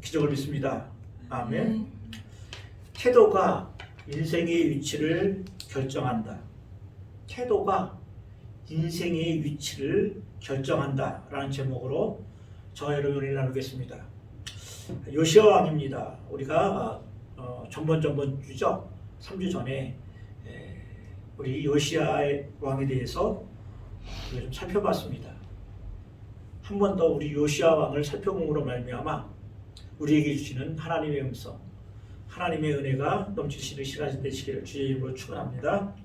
기적을 믿습니다. 아멘. 태도가 인생의 위치를 결정한다. 태도가 인생의 위치를 결정한다 라는 제목으로 저와 여러분이 나누겠습니다. 요시야 왕입니다. 우리가 전번주죠. 3주 전에 우리 요시야 왕에 대해서 우리가 좀 살펴봤습니다. 한 번 더 우리 요시야 왕을 살펴봄으로 말미암아 우리에게 주시는 하나님의 음성, 하나님의 은혜가 넘치시는 시간이 되시기를 주의 이름으로 축원합니다.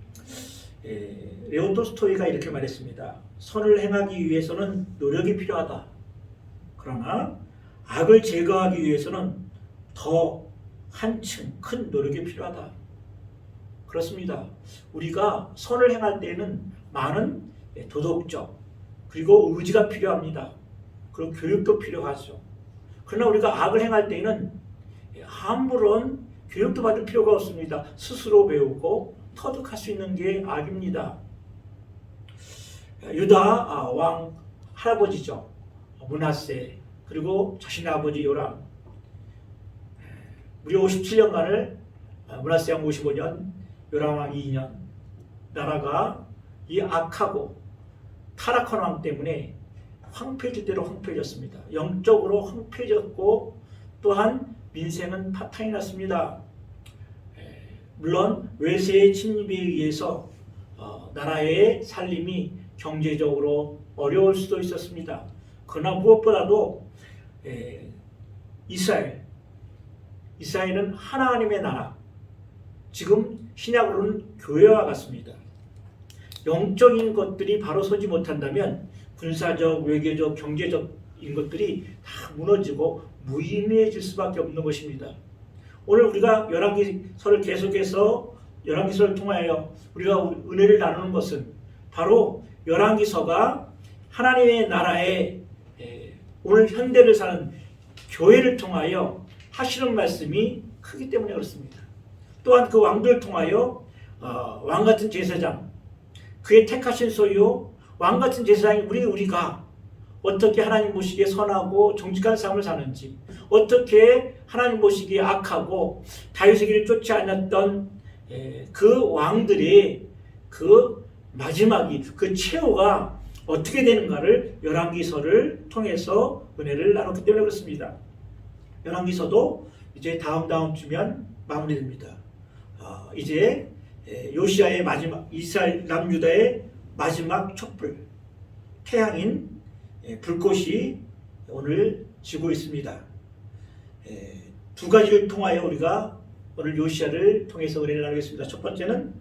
레오 톨스토이가 이렇게 말했습니다. 선을 행하기 위해서는 노력이 필요하다. 그러나 악을 제거하기 위해서는 더 한층 큰 노력이 필요하다. 그렇습니다. 우리가 선을 행할 때에는 많은 도덕적 그리고 의지가 필요합니다. 그리고 교육도 필요하죠. 그러나 우리가 악을 행할 때에는 아무런 교육도 받을 필요가 없습니다. 스스로 배우고 터득할 수 있는 게 악입니다. 유다 왕 할아버지죠. 므낫세 그리고 자신의 아버지 요람 무려 57년간을 므낫세 왕 55년 요람 왕 2년 나라가 이 악하고 타락한 왕 때문에 황폐해질 대로 황폐해졌습니다. 영적으로 황폐해졌고 또한 민생은 파탄이 났습니다. 물론 외세의 침입에 의해서 나라의 살림이 경제적으로 어려울 수도 있었습니다. 그러나 무엇보다도 이스라엘은 하나님의 나라, 지금 신약으로는 교회와 같습니다. 영적인 것들이 바로 서지 못한다면 군사적, 외교적, 경제적인 것들이 다 무너지고 무의미해질 수밖에 없는 것입니다. 오늘 우리가 열왕기서를 계속해서 열왕기서를 통하여 우리가 은혜를 나누는 것은 바로 열왕기서가 하나님의 나라의 오늘 현대를 사는 교회를 통하여 하시는 말씀이 크기 때문에 그렇습니다. 또한 그 왕들을 통하여 왕같은 제사장, 그의 택하신 소유, 왕같은 제사장이 우리가 어떻게 하나님 보시기에 선하고 정직한 삶을 사는지, 어떻게 하나님 보시기에 악하고 다윗의 길을 쫓지 않았던 그 왕들의 그 마지막이, 그 최후가 어떻게 되는가를 열왕기서를 통해서 은혜를 나눴기 때문에 그렇습니다. 열왕기서도 이제 다음 주면 마무리됩니다. 이제 요시야의 마지막, 이스라엘 남유다의 마지막 촛불, 태양인 불꽃이 오늘 지고 있습니다. 두 가지를 통하여 우리가 오늘 요시야를 통해서 은혜를 나누겠습니다. 첫 번째는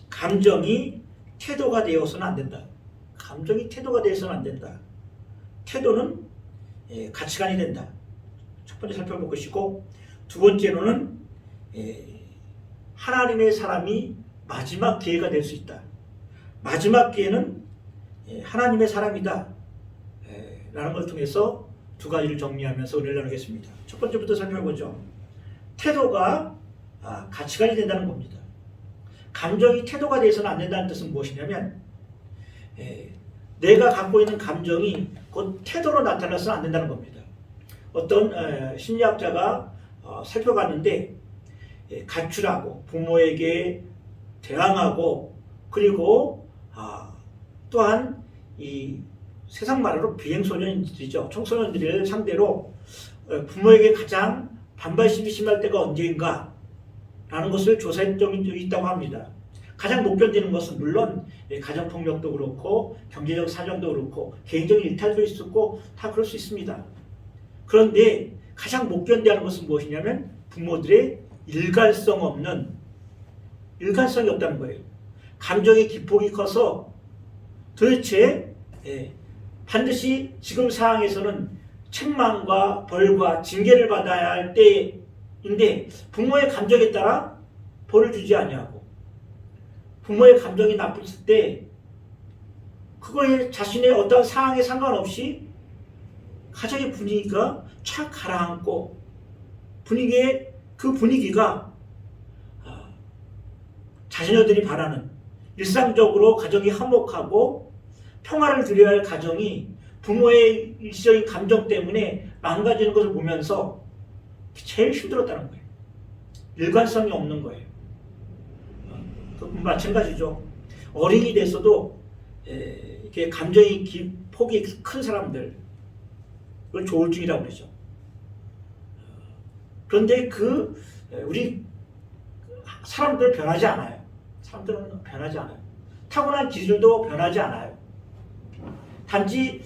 감정이 태도가 되어서는 안 된다. 감정이 태도가 되어서는 안 된다. 태도는 가치관이 된다. 첫 번째 살펴볼 것이고, 두 번째로는 하나님의 사람이 마지막 기회가 될 수 있다. 마지막 기회는 하나님의 사람이다 라는 걸 통해서 두 가지를 정리하면서 은혜를 나누겠습니다. 첫 번째부터 살펴보죠. 태도가 가치관이 된다는 겁니다. 감정이 태도가 되어서는 안 된다는 뜻은 무엇이냐면 내가 갖고 있는 감정이 곧 태도로 나타나서는 안 된다는 겁니다. 어떤 심리학자가 살펴봤는데 가출하고 부모에게 대항하고 그리고 또한 이 세상 말로 비행소년들이죠. 청소년들을 상대로 부모에게 가장 반발심이 심할 때가 언제인가 라는 것을 조사한 적이 있다고 합니다. 가장 못 견디는 것은 물론 가정폭력도 그렇고 경제적 사정도 그렇고 개인적인 일탈도 있었고 다 그럴 수 있습니다. 그런데 가장 못 견디는 것은 무엇이냐면 부모들의 일관성이 없다는 거예요. 감정의 기폭이 커서 도대체 반드시 지금 상황에서는 책망과 벌과 징계를 받아야 할 때인데 부모의 감정에 따라 벌을 주지 아니하고 부모의 감정이 나빴을 때 그거에 자신의 어떤 상황에 상관없이 가정의 분위기가 착 가라앉고 그 분위기가 자녀들이 바라는 일상적으로 가정이 화목하고 평화를 누려야 할 가정이 부모의 일시적인 감정 때문에 망가지는 것을 보면서 제일 힘들었다는 거예요. 일관성이 없는 거예요. 마찬가지죠. 어린이 돼서도 이렇게 감정이 폭이 큰 사람들, 그걸 조울증이라고 그러죠. 그런데 우리 사람들은 변하지 않아요. 사람들은 변하지 않아요. 타고난 기질도 변하지 않아요. 단지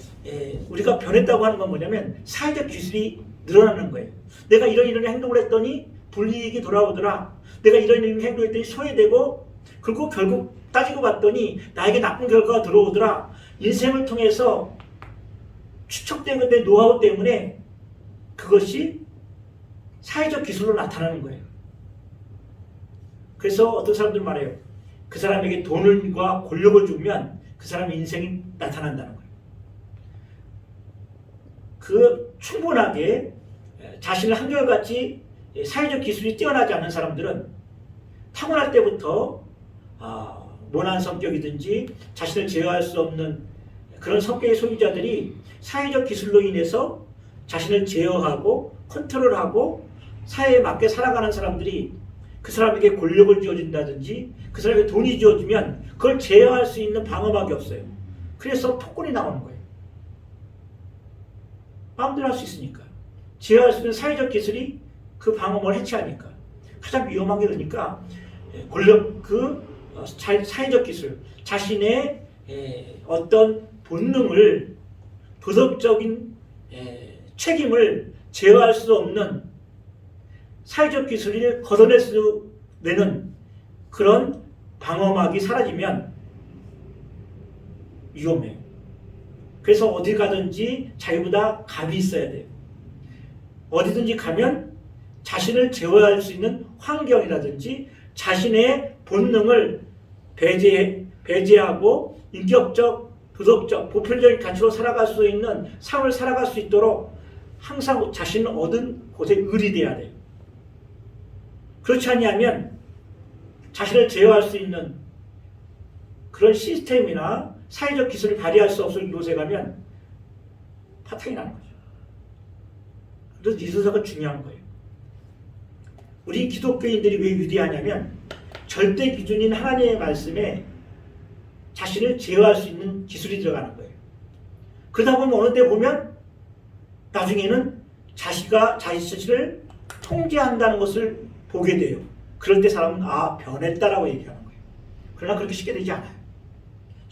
우리가 변했다고 하는 건 뭐냐면 사회적 기술이 늘어나는 거예요. 내가 이런 행동을 했더니 불이익이 돌아오더라. 내가 이런 행동을 했더니 소외되고, 그리고 결국 따지고 봤더니 나에게 나쁜 결과가 들어오더라. 인생을 통해서 축적된 내 노하우 때문에 그것이 사회적 기술로 나타나는 거예요. 그래서 어떤 사람들은 말해요. 그 사람에게 돈과 권력을 주면 그 사람의 인생이 나타난다는 거예요. 충분하게 자신을 한결같이 사회적 기술이 뛰어나지 않은 사람들은 타고날 때부터 모난 성격이든지 자신을 제어할 수 없는 그런 성격의 소유자들이 사회적 기술로 인해서 자신을 제어하고 컨트롤하고 사회에 맞게 살아가는 사람들이 그 사람에게 권력을 쥐어준다든지 그 사람에게 돈이 쥐어주면 그걸 제어할 수 있는 방어막이 없어요. 그래서 폭군이 나오는 거예요. 마음대로 할 수 있으니까. 제어할 수 있는 사회적 기술이 그 방어막을 해체하니까. 가장 위험한 게 그러니까 권력, 사회적 기술, 자신의 어떤 본능을, 도덕적인 책임을 제어할 수 없는 사회적 기술을 걷어낼 수 내는 그런 방어막이 사라지면 위험해요. 그래서 어디 가든지 자기보다 갑이 있어야 돼요. 어디든지 가면 자신을 제어할 수 있는 환경이라든지 자신의 본능을 배제하고 인격적, 도덕적, 보편적인 가치로 살아갈 수 있는 삶을 살아갈 수 있도록 항상 자신을 얻은 곳에 의리돼야 돼요. 그렇지 않으면 자신을 제어할 수 있는 그런 시스템이나 사회적 기술을 발휘할 수 없을 곳에 가면 파탄이 나는 거죠. 그래서 이 순서가 중요한 거예요. 우리 기독교인들이 왜 위대하냐면 절대 기준인 하나님의 말씀에 자신을 제어할 수 있는 기술이 들어가는 거예요. 그러다 보면 어느 때 보면 나중에는 자신 자신을 통제한다는 것을 보게 돼요. 그럴 때 사람은 변했다라고 얘기하는 거예요. 그러나 그렇게 쉽게 되지 않아요.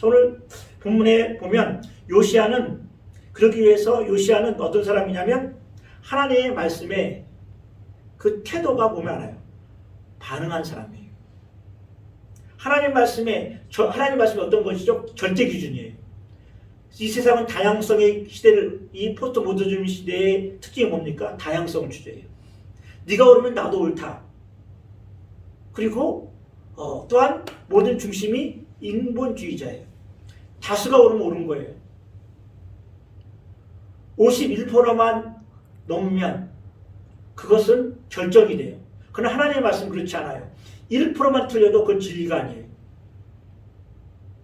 오늘 본문에 보면 요시야는 그러기 위해서 요시야는 어떤 사람이냐면 하나님의 말씀에 그 태도가 보면 알아요. 반응한 사람이에요. 하나님 말씀이 어떤 것이죠? 절대 기준이에요. 이 세상은 다양성의 시대를, 이 포스트 모더니즘 시대의 특징이 뭡니까? 다양성을 주제해요. 네가 옳으면 나도 옳다. 그리고 또한 모든 중심이 인본주의자예요. 다수가 옳으면 옳은 거예요. 51%만 넘으면 그것은 결정이 돼요. 그러나 하나님의 말씀은 그렇지 않아요. 1%만 틀려도 그건 진리가 아니에요.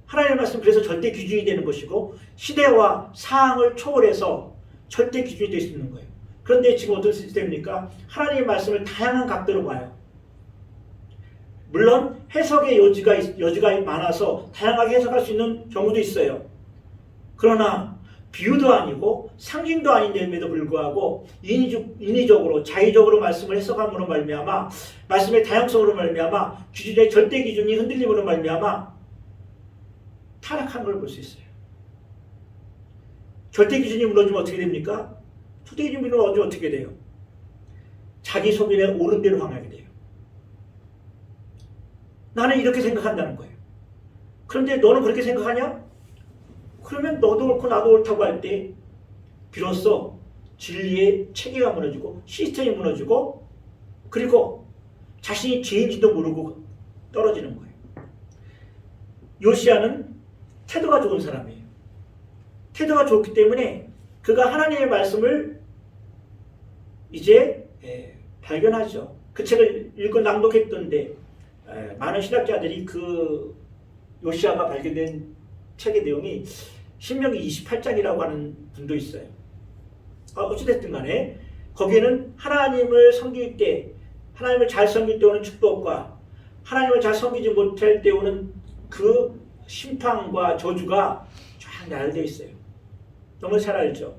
하나님의 말씀은 그래서 절대 기준이 되는 것이고 시대와 상황을 초월해서 절대 기준이 될 수 있는 거예요. 그런데 지금 어떤 시스템입니까? 하나님의 말씀을 다양한 각도로 봐요. 물론 해석의 여지가 많아서 다양하게 해석할 수 있는 경우도 있어요. 그러나 비유도 아니고 상징도 아닌데도 불구하고 인위적으로 자의적으로 말씀을 해석함으로 말미암아 말씀의 다양성으로 말미암아 기준의 절대 기준이 흔들림으로 말미암아 타락한 걸 볼 수 있어요. 절대 기준이 무너지면 어떻게 됩니까? 절대 기준이 무너지면 어떻게 돼요? 자기 소견에 옳은 대로 향하게 돼요. 나는 이렇게 생각한다는 거예요. 그런데 너는 그렇게 생각하냐? 그러면 너도 옳고 나도 옳다고 할 때 비로소 진리의 체계가 무너지고 시스템이 무너지고 그리고 자신이 죄인지도 모르고 떨어지는 거예요. 요시야는 태도가 좋은 사람이에요. 태도가 좋기 때문에 그가 하나님의 말씀을 이제 발견하죠. 그 책을 읽고 낭독했던데 많은 신학자들이 그 요시야가 발견된 책의 내용이 신명기 28장이라고 하는 분도 있어요. 어찌됐든 간에 거기에는 하나님을 섬길 때, 하나님을 잘 섬길 때 오는 축복과 하나님을 잘 섬기지 못할 때 오는 그 심판과 저주가 쫙 나열되어 있어요. 너무 잘 알죠?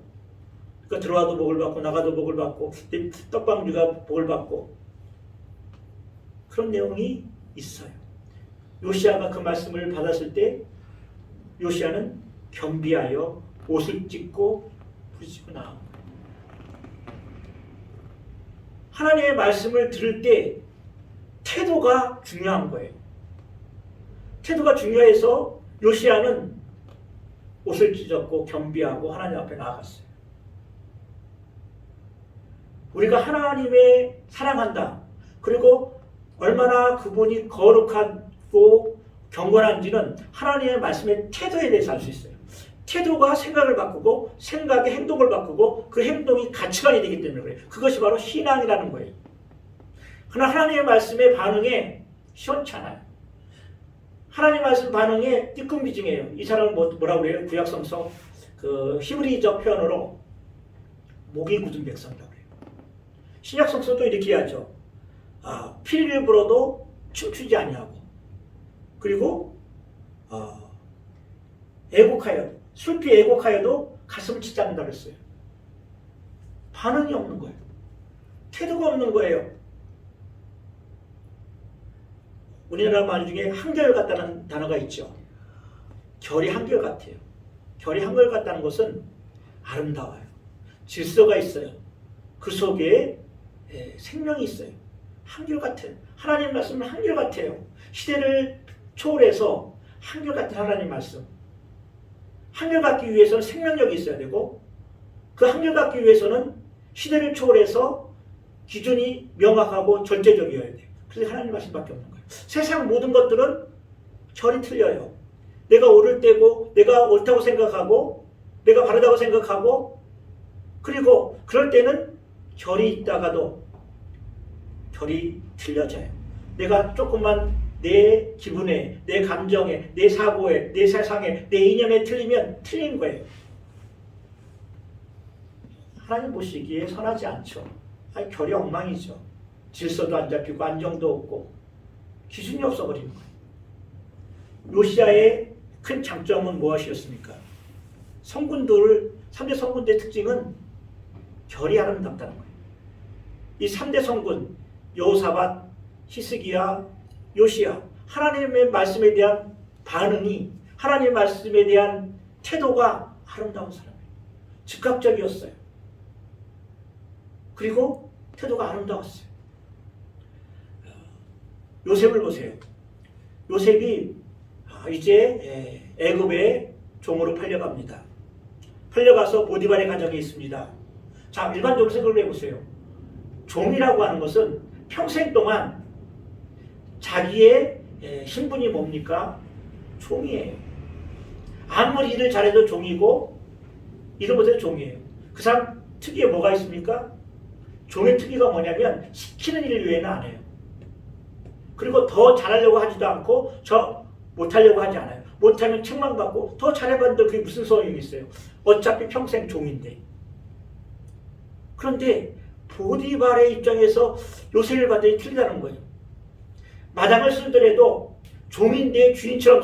그러니까 들어와도 복을 받고 나가도 복을 받고 떡방주가 복을 받고 그런 내용이 있어요. 요시아가 그 말씀을 받았을 때 요시아는 겸비하여 옷을 찢고 부르짖고 나온 거예요. 하나님의 말씀을 들을 때 태도가 중요한 거예요. 태도가 중요해서 요시아는 옷을 찢었고 겸비하고 하나님 앞에 나아갔어요. 우리가 하나님의 사랑한다. 그리고 얼마나 그분이 거룩하고 경건한지는 하나님의 말씀의 태도에 대해서 알 수 있어요. 태도가 생각을 바꾸고 생각이 행동을 바꾸고 그 행동이 가치관이 되기 때문에 그래요. 그것이 바로 신앙이라는 거예요. 그러나 하나님의 말씀의 반응에 시원찮아요. 하나님 말씀 반응에 띠끔비징해요. 이 사람은 뭐라고 그래요? 구약성서 그 히브리적 표현으로 목이 굳은 백성이라고 그래요. 신약성서도 이렇게 하죠. 피를 불어도 춤추지 아니하고 그리고 애곡하여 술피 애곡하여도 가슴을 치지 않는다고 했어요. 반응이 없는 거예요. 태도가 없는 거예요. 우리나라 말 중에 한결같다는 단어가 있죠. 결이 한결같아요. 결이 한결같다는 것은 아름다워요. 질서가 있어요. 그 속에 생명이 있어요. 한결같아요. 하나님 말씀은 한결같아요. 시대를 초월해서 한결같은 하나님 말씀. 한결같기 위해서는 생명력이 있어야 되고 그 한결같기 위해서는 시대를 초월해서 기준이 명확하고 절제적이어야 돼요. 그래서 하나님 말씀밖에 없는 거예요. 세상 모든 것들은 결이 틀려요. 내가 옳을 때고 내가 옳다고 생각하고 내가 바르다고 생각하고 그리고 그럴 때는 결이 있다가도 결이 틀려져요. 내가 조금만 내 기분에, 내 감정에, 내 사고에, 내 세상에, 내 이념에 틀리면 틀린 거예요. 하나님 보시기에 선하지 않죠. 결이 엉망이죠. 질서도 안 잡히고 안정도 없고 기준이 없어버리는 거예요. 요시아의 큰 장점은 무엇이었습니까? 성군들, 3대 성군들의 특징은 결이 아름답다는 거예요. 이 3대 성군, 여호사밧, 히스기야, 요시야, 하나님의 말씀에 대한 반응이, 하나님의 말씀에 대한 태도가 아름다운 사람이에요. 즉각적이었어요. 그리고 태도가 아름다웠어요. 요셉을 보세요. 요셉이 이제 애굽의 종으로 팔려갑니다. 팔려가서 보디발의 가정에 있습니다. 자, 일반적으로 생각을 해보세요. 종이라고 하는 것은 평생 동안 자기의 신분이 뭡니까? 종이에요. 아무리 일을 잘해도 종이고 일을 못해도 종이에요. 그 사람 특기에 뭐가 있습니까? 종의 특기가 뭐냐면 시키는 일 외에는 안 해요. 그리고 더 잘하려고 하지도 않고 저 못하려고 하지 않아요. 못하면 책망받고 더 잘해봤는데 그게 무슨 소용이 있어요. 어차피 평생 종인데. 그런데 보디발의 입장에서 요셉을 봤더니 틀리다는 거예요. 마당을 쓸더라도 종인데 주인처럼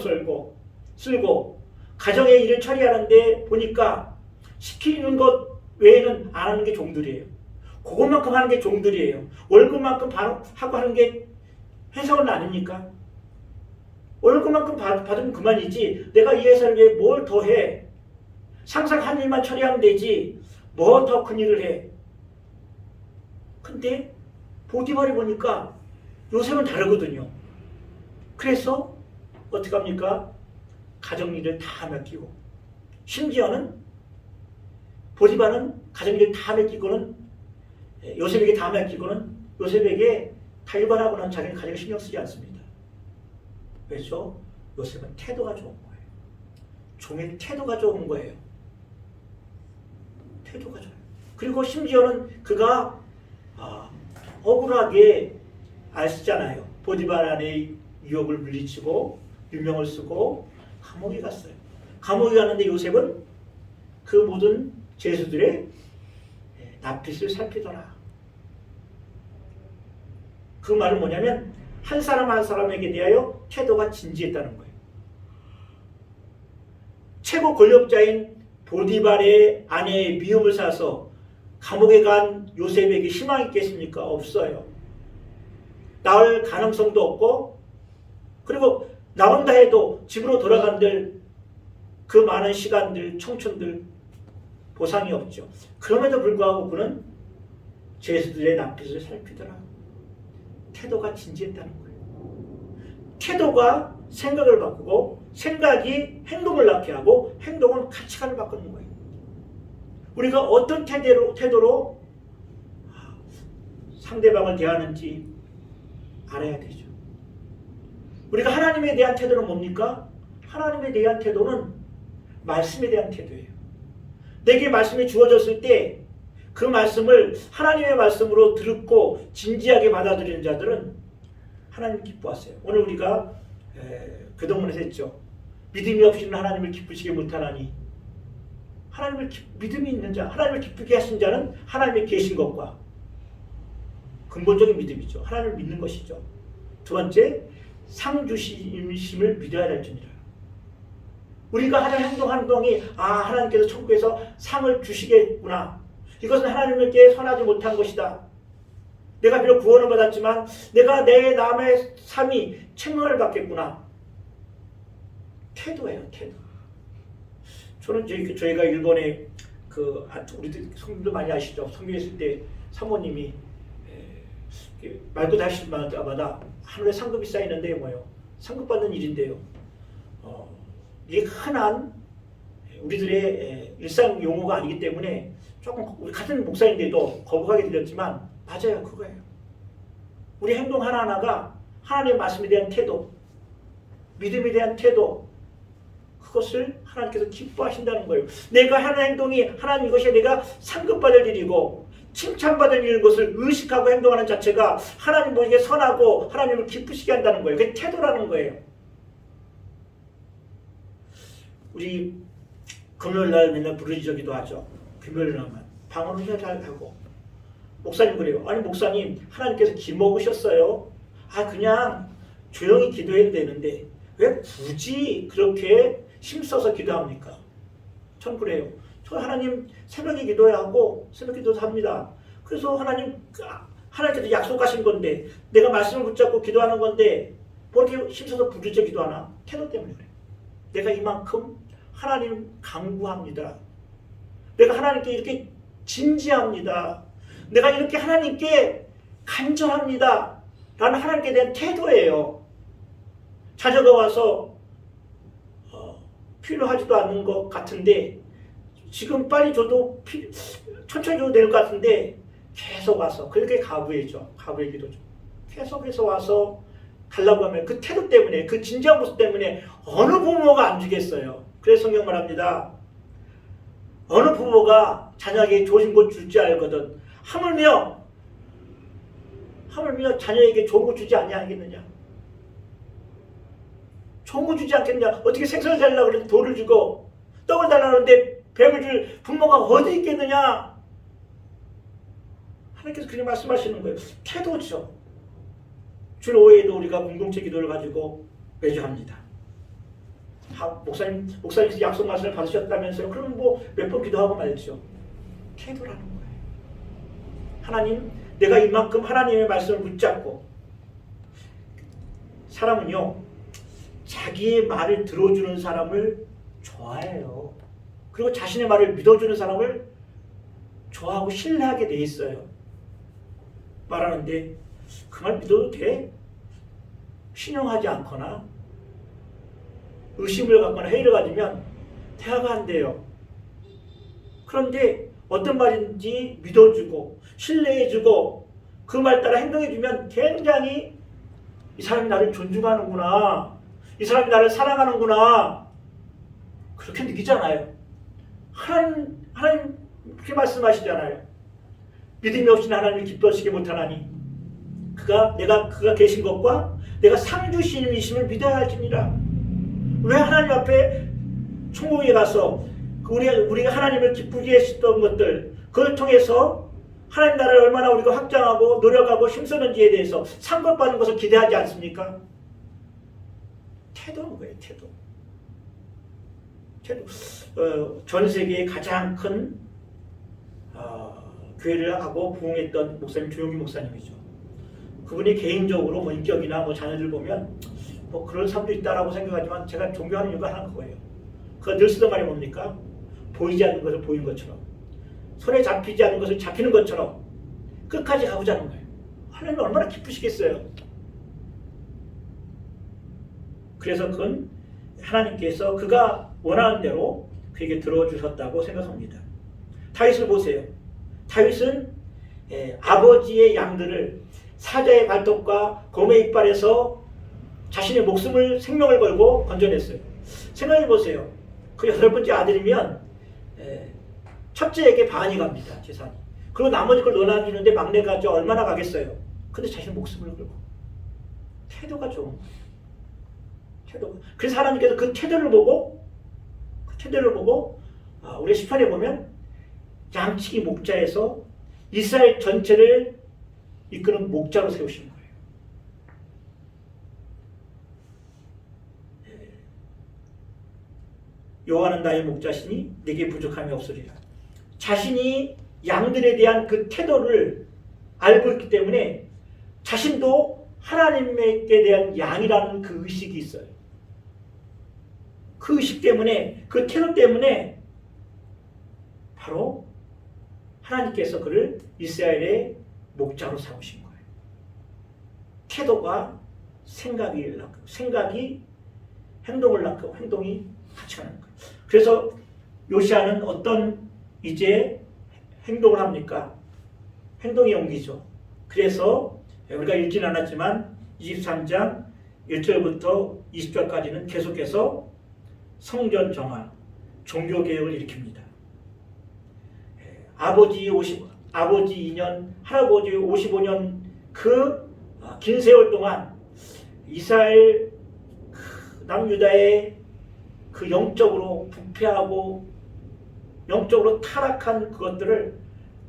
쓸고 가정의 일을 처리하는데 보니까 시키는 것 외에는 안 하는 게 종들이에요. 그것만큼 하는 게 종들이에요. 월급만큼 하고 하는 게 회사원 아닙니까? 월급만큼 받으면 그만이지 내가 이 회사를 위해 뭘 더 해? 상상 일만 처리하면 되지 뭐 더 큰 일을 해? 근데 보디발이 보니까 요셉은 다르거든요. 그래서 어떻게 합니까? 가정일을 다 맡기고 심지어는 보디발은 가정일을 다 맡기고는 요셉에게 다 맡기고는 요셉에게 다 일반하고는 자기는 가정을 신경 쓰지 않습니다. 왜죠? 요셉은 태도가 좋은 거예요. 종의 태도가 좋은 거예요. 태도가 좋아요. 그리고 심지어는 그가 억울하게 아시잖아요. 보디발 안에 유혹을 물리치고 유명을 쓰고 감옥에 갔어요. 감옥에 갔는데 요셉은 그 모든 죄수들의 낯빛을 살피더라. 그 말은 뭐냐면 한 사람 한 사람에게 대하여 태도가 진지했다는 거예요. 최고 권력자인 보디발의 아내의 미움을 사서 감옥에 간 요셉에게 희망이 있겠습니까? 없어요. 나올 가능성도 없고, 그리고 나온다 해도 집으로 돌아간들 그 많은 시간들, 청춘들 보상이 없죠. 그럼에도 불구하고 그는 죄수들의 낯빛을 살피더라. 태도가 진지했다는 거예요. 태도가 생각을 바꾸고, 생각이 행동을 낳게 하고, 행동은 가치관을 바꾸는 거예요. 우리가 어떤 태도로 상대방을 대하는지 알아야 되죠. 우리가 하나님에 대한 태도는 뭡니까? 하나님에 대한 태도는 말씀에 대한 태도예요. 내게 말씀이 주어졌을 때 그 말씀을 하나님의 말씀으로 듣고 진지하게 받아들이는 자들은 하나님 기뻐하세요. 오늘 우리가 그동안에서 했죠. 믿음이 없이는 하나님을 기쁘시게 못하나니, 믿음이 있는 자, 하나님을 기쁘게 하신 자는 하나님의 계신 것과 근본적인 믿음이죠. 하나님을 믿는 것이죠. 두 번째, 상 주심을 믿어야 될지니라. 우리가 하는 행동이 하나님께서 천국에서 상을 주시겠구나. 이것은 하나님께 선하지 못한 것이다. 내가 비록 구원을 받았지만 내가 내 남의 삶이 책망을 받겠구나. 태도예요, 태도. 저는 저희가 일본에 우리들 성도들 많이 아시죠? 성교했을 때 사모님이 말고 다실 때마다 하늘에 상급이 쌓이는데 뭐예요? 상급받는 일인데요. 이게 흔한 우리들의 일상 용어가 아니기 때문에 조금 우리 같은 목사인데도 거부하게 들렸지만 맞아요, 그거예요. 우리 행동 하나하나가 하나님의 말씀에 대한 태도, 믿음에 대한 태도, 그것을 하나님께서 기뻐하신다는 거예요. 내가 하는 행동이 하나님 이것이 내가 상급받을 일이고 칭찬받을 일인 것을 의식하고 행동하는 자체가 하나님 보시기에 선하고 하나님을 기쁘시게 한다는 거예요. 그게 태도라는 거예요. 우리 금요일날 맨날 부르짖기도 하죠. 금요일날만 방언을 잘 하고, 목사님 그래요. 아니 목사님, 하나님께서 기먹으셨어요. 그냥 조용히 기도해도 되는데 왜 굳이 그렇게 힘써서 기도합니까? 전 그래요. 저 하나님 새벽에 기도해야 하고 새벽 기도도 합니다. 그래서 하나님께서 약속하신 건데 내가 말씀을 붙잡고 기도하는 건데 뭐 이렇게 힘써서 부르짖어 기도하나? 태도 때문에 그래요. 내가 이만큼 하나님 강구합니다. 내가 하나님께 이렇게 진지합니다. 내가 이렇게 하나님께 간절합니다. 라는 하나님께 대한 태도예요. 자녀가 와서 필요하지도 않는 것 같은데 지금 빨리 줘도 천천히 줘도 될 것 같은데 계속 와서 그렇게 가부해죠. 가부의 기도죠. 계속해서 와서 달라고 하면 그 태도 때문에, 그 진지한 모습 때문에 어느 부모가 안 주겠어요. 그래서 성경 말합니다. 어느 부모가 자녀에게 좋은 것 줄 줄 알거든 하물며 자녀에게 좋은 것 주지 아니하겠느냐. 좋은 거 주지 않겠냐. 어떻게 생선을 달라고 그래도 돌을 주고 떡을 달라는데 뱀을 줄 부모가 어디 있겠느냐. 하나님께서 그렇게 말씀하시는 거예요. 태도죠. 주 5회에도 우리가 공동체 기도를 가지고 매주 합니다. 목사님께서 약속 말씀을 받으셨다면서요. 그러면 몇 번 기도하고 말죠. 태도라는 거예요. 하나님, 내가 이만큼 하나님의 말씀을 붙잡고, 사람은요 자기의 말을 들어주는 사람을 좋아해요. 그리고 자신의 말을 믿어주는 사람을 좋아하고 신뢰하게 돼 있어요. 말하는데 그 말 믿어도 돼? 신용하지 않거나 의심을 갖거나 회의를 가지면 대화가 안 돼요. 그런데 어떤 말인지 믿어주고 신뢰해주고 그 말 따라 행동해주면 굉장히 이 사람이 나를 존중하는구나, 이 사람이 나를 사랑하는구나, 그렇게 느끼잖아요. 하나님 그렇게 말씀하시잖아요. 믿음이 없이는 하나님을 기뻐하시게 못하나니 그가 계신 것과 내가 상주심이심을 믿어야 할지니라. 왜 하나님 앞에 천국에 가서 우리가 하나님을 기쁘게 했던 것들, 그걸 통해서 하나님 나라를 얼마나 우리가 확장하고 노력하고 힘쓰는지에 대해서 상급받는 것을 기대하지 않습니까? 태도는 거예요. 태도. 전 세계의 가장 큰 교회를 하고 부흥했던 목사님 조용기 목사님이죠. 그분이 개인적으로 뭐 인격이나 뭐 자녀들 보면 뭐 그런 사람도 있다라고 생각하지만 제가 존경하는 이유가 하나 그거예요. 그가 늘 쓰던 말이 뭡니까? 보이지 않는 것을 보이는 것처럼, 손에 잡히지 않는 것을 잡히는 것처럼 끝까지 가보자는 거예요. 하나님 얼마나 기쁘시겠어요. 그래서 그건 하나님께서 그가 원하는 대로 그에게 들어주셨다고 생각합니다. 다윗을 보세요. 다윗은 아버지의 양들을 사자의 발톱과 곰의 이빨에서 자신의 목숨을 생명을 걸고 건져냈어요. 생각해 보세요. 그 8번째 아들이면 첫째에게 반이 갑니다. 재산이. 그리고 나머지 걸 나눠주는데 막내가 얼마나 가겠어요. 근데 자신의 목숨을 걸고. 태도가 좋은 거예요. 태도가. 그래서 하나님께서 그 태도를 보고 우리 시편에 보면 양치기 목자에서 이스라엘 전체를 이끄는 목자로 세우신 거예요. 여호와는 나의 목자시니 내게 부족함이 없으리라. 자신이 양들에 대한 그 태도를 알고 있기 때문에 자신도 하나님께 대한 양이라는 그 의식이 있어요. 그 의식 때문에, 그 태도 때문에 바로 하나님께서 그를 이스라엘의 목자로 삼으신 거예요. 태도가 생각이 행동을 낳고 행동이 같이 가는 거예요. 그래서 요시아는 어떤 이제 행동을 합니까? 행동이 옮기죠. 그래서 우리가 읽지는 않았지만 23장 1절부터 20절까지는 계속해서 성전 정화, 종교개혁을 일으킵니다. 아버지 2년, 할아버지 55년 그 긴 세월 동안 이스라엘 남유다의 그 영적으로 부패하고 영적으로 타락한 그것들을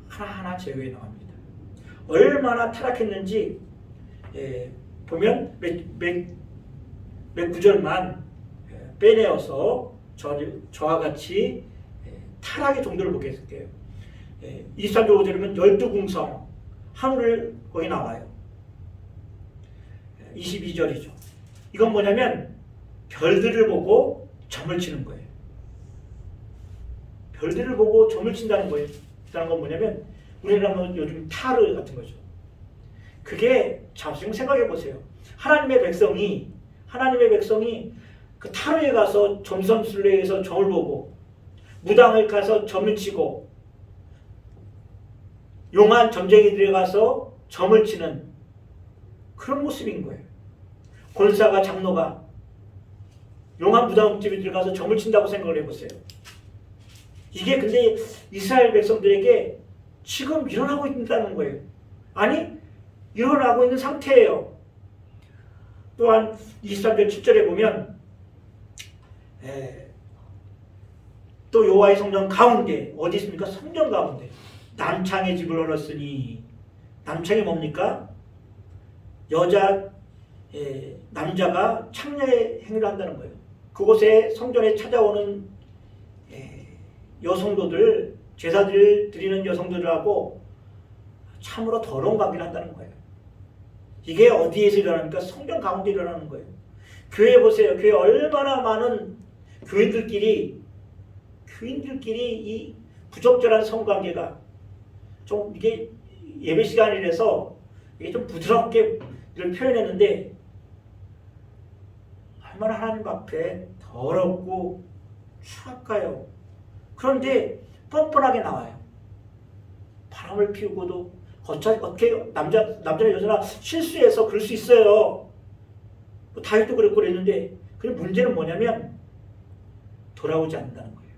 하나하나 제거해 나갑니다. 얼마나 타락했는지 보면 몇 구절만 빼내어서 저와 같이 타락의 정도를 보겠을게요. 23절 5절이면 12궁성 하늘을 거기 나와요. 22절이죠. 이건 뭐냐면 별들을 보고 점을 치는 거예요. 별들을 보고 점을 친다는 거예요. 그런 건 뭐냐면 우리나라 요즘 타르 같은 거죠. 그게 지금 생각해 보세요. 하나님의 백성이 그 타르에 가서 점선술래에서 점을 보고 무당을 가서 점을 치고 용한 점쟁이들에 가서 점을 치는 그런 모습인 거예요. 권사가 장로가 용한 무당집에 들어가서 점을 친다고 생각을 해보세요. 이게 근데 이스라엘 백성들에게 지금 일어나고 있다는 거예요. 아니, 일어나고 있는 상태예요. 또한 23절 7절에 보면 또 여호와의 성전 가운데 어디 있습니까? 성전 가운데 남창의 집을 얻었으니 남창이 뭡니까? 남자가 창녀의 행위를 한다는 거예요. 그곳에 성전에 찾아오는 여성도들, 제사를 드리는 여성들하고 참으로 더러운 관계를 한다는 거예요. 이게 어디에서 일어납니까? 성전 가운데 일어나는 거예요. 교회 보세요. 교회 얼마나 많은 교인들끼리 이 부적절한 성관계가 좀 이게 예배 시간이라서 이게 좀 부드럽게 이걸 표현했는데 얼마나 하나님 앞에 더럽고 추악가요. 그런데 뻔뻔하게 나와요. 바람을 피우고도 어떻게 남자나 여자나 실수해서 그럴 수 있어요. 다윗도 그랬고 그랬는데 그 문제는 뭐냐면 돌아오지 않는다는 거예요.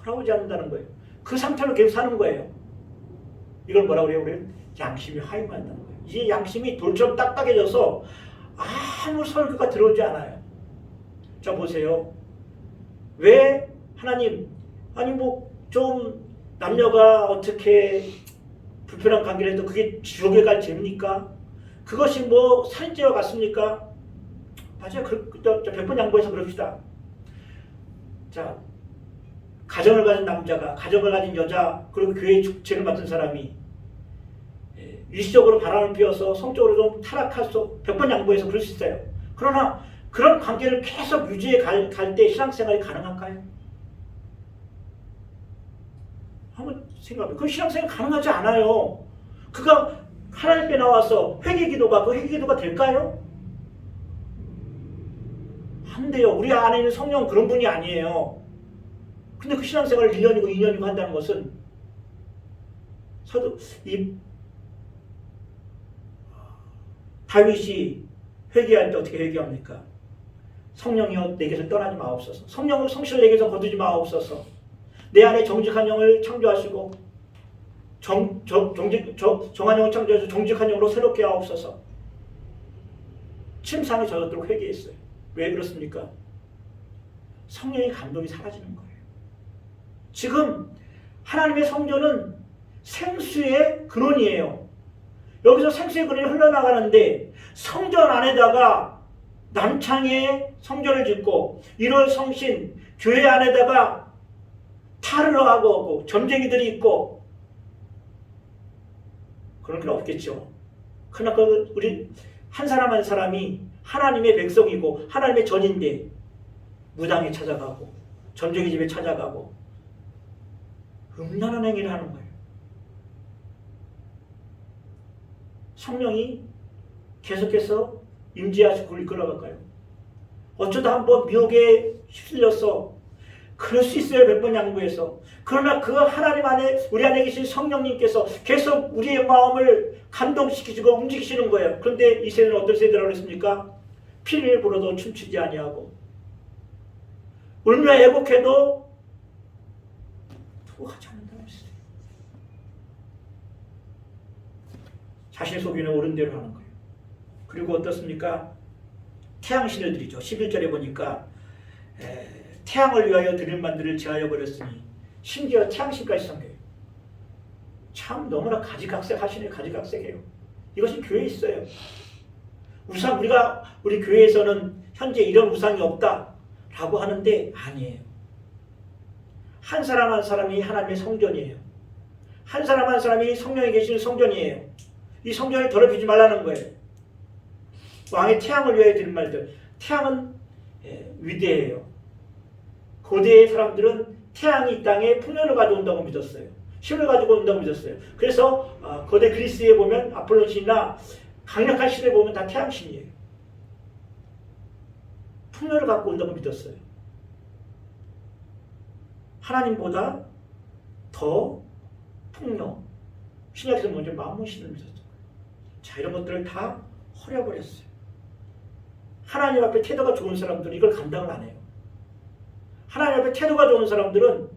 돌아오지 않는다는 거예요. 그 상태로 계속 사는 거예요. 이걸 뭐라고 그래요? 우리는 양심이 하이만다는 거예요. 이 양심이 돌처럼 딱딱해져서 아무 설교가 들어오지 않아요. 자 보세요. 왜 하나님 좀 남녀가 어떻게 불편한 관계를 해도 그게 지옥에 갈 죄입니까? 그것이 뭐 살인죄와 같습니까? 맞아요. 100번 양보해서 그럽시다. 자, 가정을 가진 남자가, 가정을 가진 여자, 그리고 교회의 축제를 맡은 사람이 일시적으로 바람을 피워서 성적으로 좀 타락할 수 100번 양보해서 그럴 수 있어요. 그러나 그런 관계를 계속 유지해 갈 때 신앙생활이 가능할까요? 한번 생각해요. 그 신앙생활 가능하지 않아요. 그가 하나님께 나와서 회개기도가 그 회개기도가 될까요? 안 돼요. 우리 안에 있는 성령은 그런 분이 아니에요. 근데 그 신앙생활을 1년이고 2년이고 한다는 것은 다윗이 회개할 때 어떻게 회개합니까? 성령이여 내게서 떠나지 마옵소서. 성령을 성실을 내게서 거두지 마옵소서. 내 안에 정직한 영을 창조하시고 정한 영을 창조해서 정직한 영으로 새롭게 하옵소서. 침상에 젖었도록 회개했어요. 왜 그렇습니까? 성령의 감동이 사라지는 거예요. 지금 하나님의 성전은 생수의 근원이에요. 여기서 생수의 근원이 흘러나가는데 성전 안에다가 남창에 성전을 짓고 1월 성신 교회 안에다가 탈을 하고 점쟁이들이 있고 그런 게 없겠죠. 그러나 우리 한 사람 한 사람이 하나님의 백성이고 하나님의 전인데 무당에 찾아가고 점쟁이 집에 찾아가고 음란한 행위를 하는 거예요. 성령이 계속해서 임재하시고 그걸 이끌어갈까요? 어쩌다 한번 미혹에 휩쓸려서 그럴 수 있어요. 100번 양보해서. 그러나 그 하나님 안에 우리 안에 계신 성령님께서 계속 우리의 마음을 감동시키시고 움직이시는 거예요. 그런데 이 세대는 어떤 세대라고 했습니까? 피를 불어도 춤추지 아니하고 울며 애곡해도 토하지 않는다는 것이에요. 자신의 소비는 옳은 대로 하는 거예요. 그리고 어떻습니까? 태양신을 드리죠. 11절에 보니까 태양을 위하여 드릴 만들을 제하여 버렸으니 심지어 태양신까지 섬겨요. 참 너무나 가지각색하시네. 가지각색해요. 이것이 교회에 있어요. 우상 우리 교회에서는 현재 이런 우상이 없다라고 하는데 아니에요. 한 사람 한 사람이 하나님의 성전이에요. 한 사람 한 사람이 성령이 계시는 성전이에요. 이 성전을 더럽히지 말라는 거예요. 왕의 태양을 위하여 드린 말들. 태양은 위대해요. 고대의 사람들은 태양이 이 땅에 풍년을 가져온다고 믿었어요. 힘을 가지고 온다고 믿었어요. 그래서 고대 그리스에 보면 아폴론신이나 강력한 신에 보면 다 태양신이에요. 풍년을 갖고 온다고 믿었어요. 하나님보다 더 풍요. 신약에서 먼저 만문신을 믿었던 거예요. 자, 이런 것들을 다 허려버렸어요. 하나님 앞에 태도가 좋은 사람들은 이걸 감당을 안 해요. 하나님 앞에 태도가 좋은 사람들은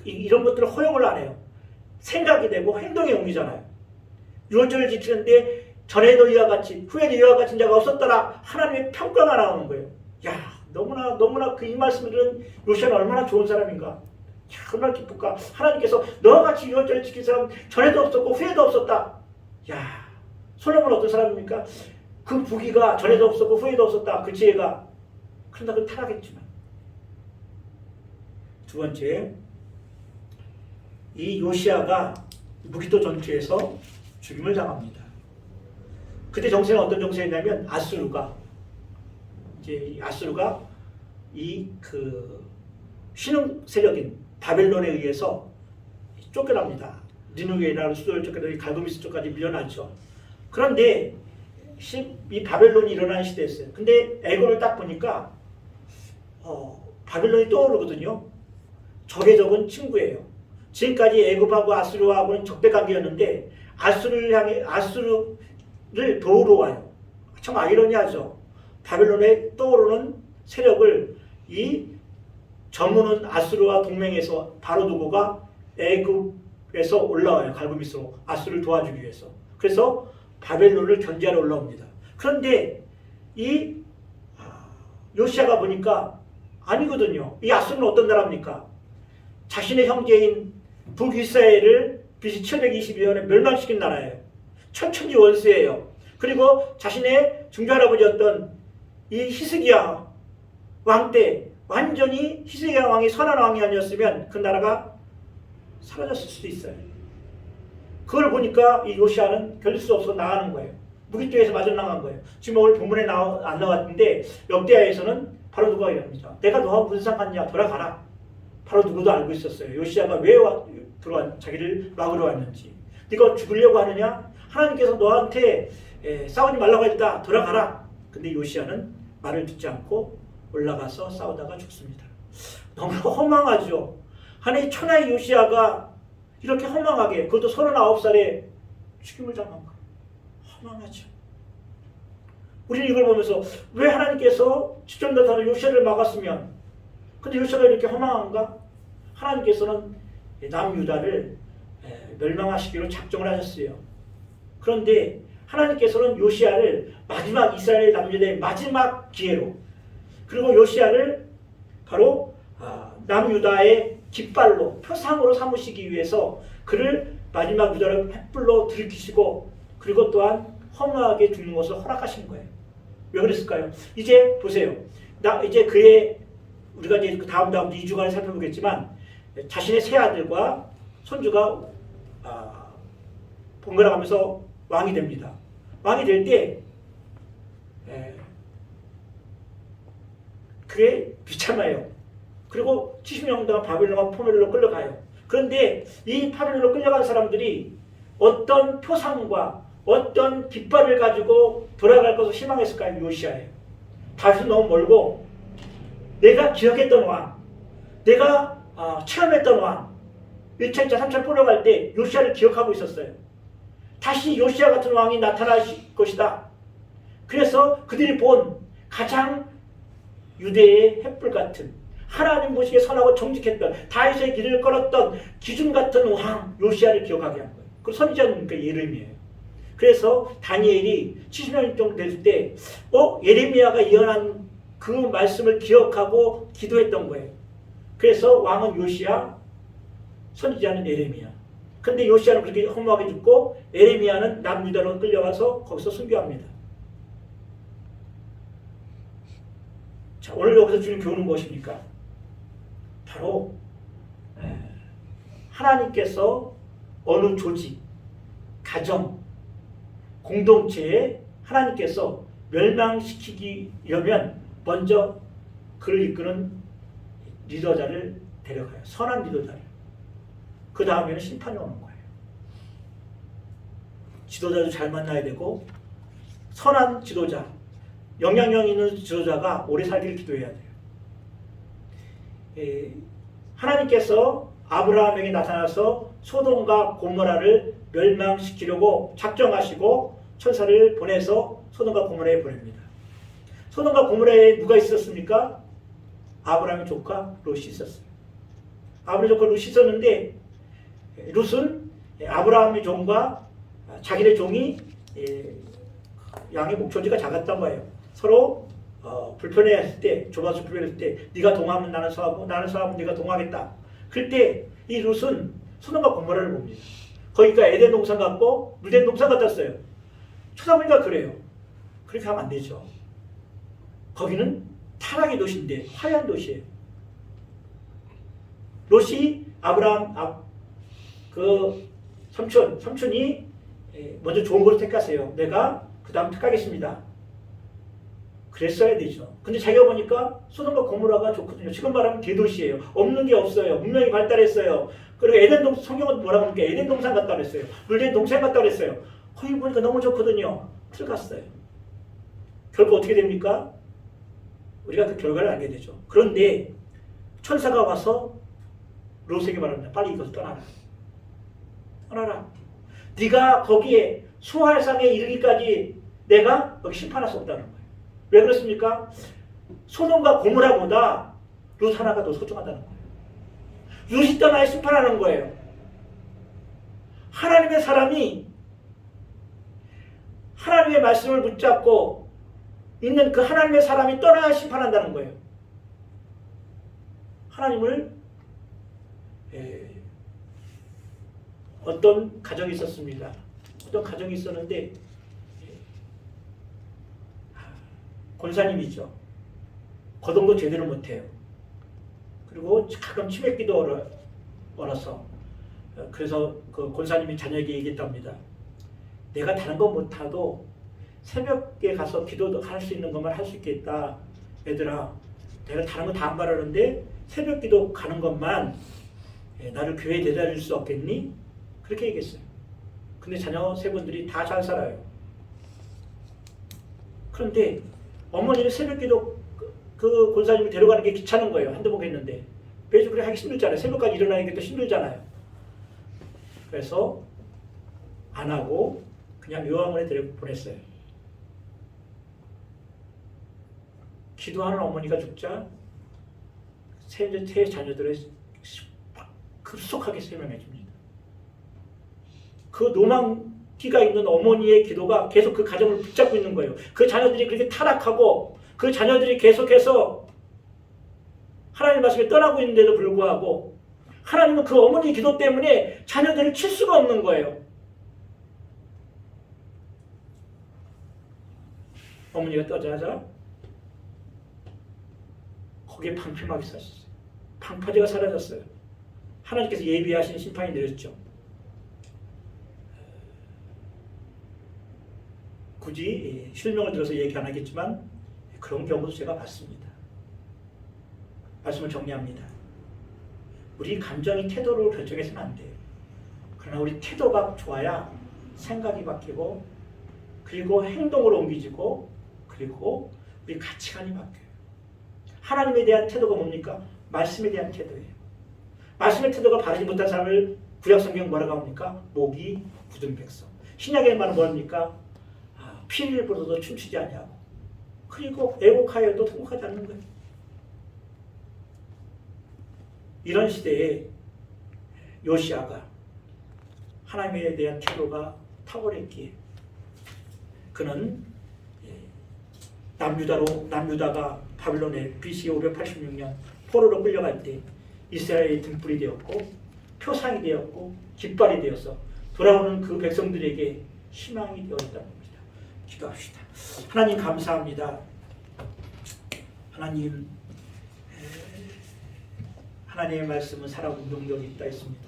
이런 것들을 허용을 안 해요. 생각이 되고 행동에 옮기잖아요. 유월절을 지키는데 전에도 이와 같이 후에도 이와 같은 자가 없었더라. 하나님의 평가가 나오는 거예요. 야, 너무나 이 말씀을 들은 요시아는 얼마나 좋은 사람인가. 얼마나 기쁠까. 하나님께서 너와 같이 유월절을 지킨 사람 전에도 없었고 후에도 없었다. 야, 솔로몬은 어떤 사람입니까? 그 부귀가 전에도 없었고 후에도 없었다. 그 지혜가. 그러나 그 타락했지만. 두 번째, 이 요시아가 무기도 전투에서 죽임을 당합니다. 그때 정세는 어떤 정세였냐면 아수르가 신흥 세력인 바벨론에 의해서 쫓겨납니다. 니누웨라는 수도를 쫓겨나서 갈보미스 쪽까지 밀려나죠. 그런데 이 바벨론이 일어나는 시대였어요. 근데 애굽을 딱 보니까 바벨론이 떠오르거든요. 적의 적은 친구예요. 지금까지 애굽하고 아수르하고는 적대 관계였는데 아수르를 도우러 와요. 참 아이러니하죠. 바벨론에 떠오르는 세력을 이 저무는 아수르와 동맹해서 바로 두고가 애굽에서 올라와요. 갈보미스로 아수르를 도와주기 위해서. 그래서 바벨론을 견제하러 올라옵니다. 그런데 이 요시아가 보니까 아니거든요. 이 아수르는 어떤 나라입니까? 자신의 형제인 북이스라엘을 BC 722년에 멸망시킨 나라예요. 천천지 원수예요. 그리고 자신의 증조할아버지였던 이 히스기야 왕 때 완전히 히스기야 왕이 선한 왕이 아니었으면 그 나라가 사라졌을 수도 있어요. 그걸 보니까 이 요시아는 견딜 수 없어 나가는 거예요. 무기쪽에서 맞아나간 거예요. 지금 오늘 본문에 안 나왔는데 역대하에서는 바로 누가 이럽니다. 내가 너하고 무슨 상관이냐, 돌아가라. 바로 누구도 알고 있었어요. 요시아가 왜 자기를 막으러 왔는지. 네가 죽으려고 하느냐? 하나님께서 너한테 싸우지 말라고 했다. 돌아가라. 근데 요시아는 말을 듣지 않고 올라가서 싸우다가 죽습니다. 너무 허망하죠. 하나의 천하의 요시아가 이렇게 허망하게, 그것도 39살에 죽임을 당한 거예요. 허망하죠. 우리는 이걸 보면서 왜 하나님께서 지존자들은 요시아를 막았으면, 근데 요시아가 이렇게 허망한가? 하나님께서는 남유다를 멸망하시기로 작정을 하셨어요. 그런데 하나님께서는 요시아를 마지막 이스라엘 남유다의 마지막 기회로, 그리고 요시아를 바로 남유다의 깃발로, 표상으로 삼으시기 위해서 그를 마지막 유다를 횃불로 들이키시고, 그리고 또한 허무하게 죽는 것을 허락하신 거예요. 왜 그랬을까요? 이제 보세요. 이제 우리가 이제 다음 2주간에 살펴보겠지만, 자신의 세 아들과 손주가 번갈아 가면서 왕이 됩니다. 왕이 될 때 그게 비참해요. 그리고 70년 동안 바벨론과 포멜로 끌려가요. 그런데 이 바벨론으로 끌려간 사람들이 어떤 표상과 어떤 깃발을 가지고 돌아갈 것을 희망했을까요? 요시아예요. 다윗은 너무 멀고, 내가 기억했던 왕, 내가 체험했던 왕, 1차, 2차, 3차를 끌려갈 때 요시아를 기억하고 있었어요. 다시 요시아 같은 왕이 나타날 것이다. 그래서 그들이 본 가장 유대의 횃불 같은, 하나님 보시기에 선하고 정직했던, 다윗의 길을 걸었던 기준 같은 왕 요시아를 기억하게 한 거예요. 그 선지자는 그러니까 예레미야예요. 그래서 다니엘이 70년 정도 됐을 때 예레미야가 예언한 그 말씀을 기억하고 기도했던 거예요. 그래서 왕은 요시아, 선지자는 예레미야. 근데 요시아는 그렇게 허무하게 죽고 예레미야는 남유다로 끌려가서 거기서 순교합니다. 자, 오늘 여기서 주는 교훈은 무엇입니까? 바로 하나님께서 어느 조직, 가정, 공동체에 하나님께서 멸망시키려면 먼저 그를 이끄는 리더자를 데려가요. 선한 리더자를. 그 다음에는 심판이 오는 거예요. 지도자도 잘 만나야 되고, 선한 지도자, 영향력 있는 지도자가 오래 살기를 기도해야 돼요. 하나님께서 아브라함에게 나타나서 소돔과 고모라를 멸망시키려고 작정하시고 천사를 보내서 소돔과 고모라에 보냅니다. 소돔과 고모라에 누가 있었습니까? 아브라함의 조카 롯이 있었어요. 아브라함의 조카 롯이 있었는데, 롯은 아브라함의 종과 자기네 종이 양의 목초지가 작았던 거예요. 서로 불편해했을 때, 좁아서 불편했을 때, 네가 동하면 나는 서하고, 나는 서하면 네가 동하겠다. 그럴 때 이 롯은 소돔과 고모라를 봅니다. 거기가 에덴 동산 같고 물된 동산 같았어요. 쳐다보니까 그래요. 그렇게 하면 안 되죠. 거기는 타락의 도시인데 화려한 도시예요. 롯이 아브라함 그 삼촌이 먼저 좋은 것을 택하세요. 내가 그 다음 택하겠습니다. 그랬어야 되죠. 근데 자기가 보니까 소돔과 고모라가 좋거든요. 지금 말하면 대도시예요. 없는 게 없어요. 문명이 발달했어요. 그리고 에덴 성경은 뭐라고 하니까 에덴 동산 같다 그랬어요. 물된 동산 같다 그랬어요. 거기 보니까 너무 좋거든요. 들어갔어요. 결국 어떻게 됩니까? 우리가 그 결과를 알게 되죠. 그런데 천사가 와서 롯에게 말합니다. 빨리 이것을 떠나라. 떠나라. 네가 거기에 수활상에 이르기까지 내가 여기 심판할 수 없다는 거예요. 왜 그렇습니까? 소돔과 고모라보다 롯 하나가 더 소중하다는 거예요. 롯이 떠나야 심판하는 거예요. 하나님의 사람이 하나님의 말씀을 붙잡고 있는 그 하나님의 사람이 떠나야 심판한다는 거예요. 하나님을 어떤 가정이 있었습니다. 어떤 가정이 있었는데 권사님이죠. 거동도 제대로 못해요. 그리고 가끔 치맥기도 얼어서 그래서 그 권사님이 자녀에게 얘기했답니다. 내가 다른 건 못하도 새벽에 가서 기도도 할 수 있는 것만 할 수 있겠다. 얘들아, 내가 다른 거 다 안 바라는데 새벽 기도 가는 것만 나를 교회에 데려다 줄 수 없겠니? 그렇게 얘기했어요. 근데 자녀 세 분들이 다 잘 살아요. 그런데 어머니는 새벽 기도 그 권사님을 데려가는 게 귀찮은 거예요. 한두 번 했는데. 매주 그렇게 하기 힘들잖아요. 새벽까지 일어나는 게 또 힘들잖아요. 그래서 안 하고 그냥 요양원에 보냈어요. 기도하는 어머니가 죽자 세 자녀들을 급속하게 세명해 줍니다. 그 노망기가 있는 어머니의 기도가 계속 그 가정을 붙잡고 있는 거예요. 그 자녀들이 그렇게 타락하고 그 자녀들이 계속해서 하나님 말씀에 떠나고 있는데도 불구하고 하나님은 그 어머니의 기도 때문에 자녀들을 칠 수가 없는 거예요. 어머니가 떠자자 거기에 방패막이 섰어요. 방파제가 사라졌어요. 하나님께서 예비하신 심판이 내렸죠. 굳이 실명을 들어서 얘기 안 하겠지만 그런 경우도 제가 봤습니다. 말씀을 정리합니다. 우리 감정이 태도로 결정해서는 안 돼요. 그러나 우리 태도가 좋아야 생각이 바뀌고 그리고 행동으로 옮기지고 그리고 우리 가치관이 바뀌어요. 하나님에 대한 태도가 뭡니까? 말씀에 대한 태도예요. 말씀의 태도가 바르지 못한 사람을 구약성경 뭐라고 합니까? 목이 굳은 백성. 신약의 말은 뭐합니까? 피를 불어도 춤추지 아니하고 그리고 애곡하여도 통곡하지 않는 거예요. 이런 시대에 요시아가 하나님에 대한 태도가 탁월했기에 그는 남유다가 바빌론에 BC 586년 포로로 끌려갈 때 이스라엘의 등불이 되었고 표상이 되었고 깃발이 되어서 돌아오는 그 백성들에게 희망이 되었다는 겁니다. 기도합시다. 하나님 감사합니다. 하나님의 말씀은 살아고 능력이 있다 했습니다.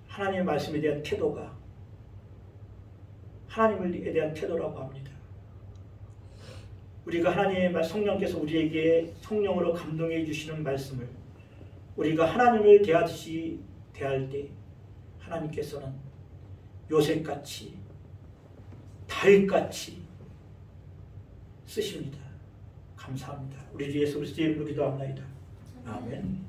하나님의 말씀에 대한 태도가 하나님에 대한 태도라고 합니다. 우리가 하나님의 성령께서 우리에게 성령으로 감동해 주시는 말씀을 우리가 하나님을 대하듯이 대할 때 하나님께서는 요셉같이 다윗같이 쓰십니다. 감사합니다. 우리 주 예수 그리스도의 이름으로 기도합니다. 아멘.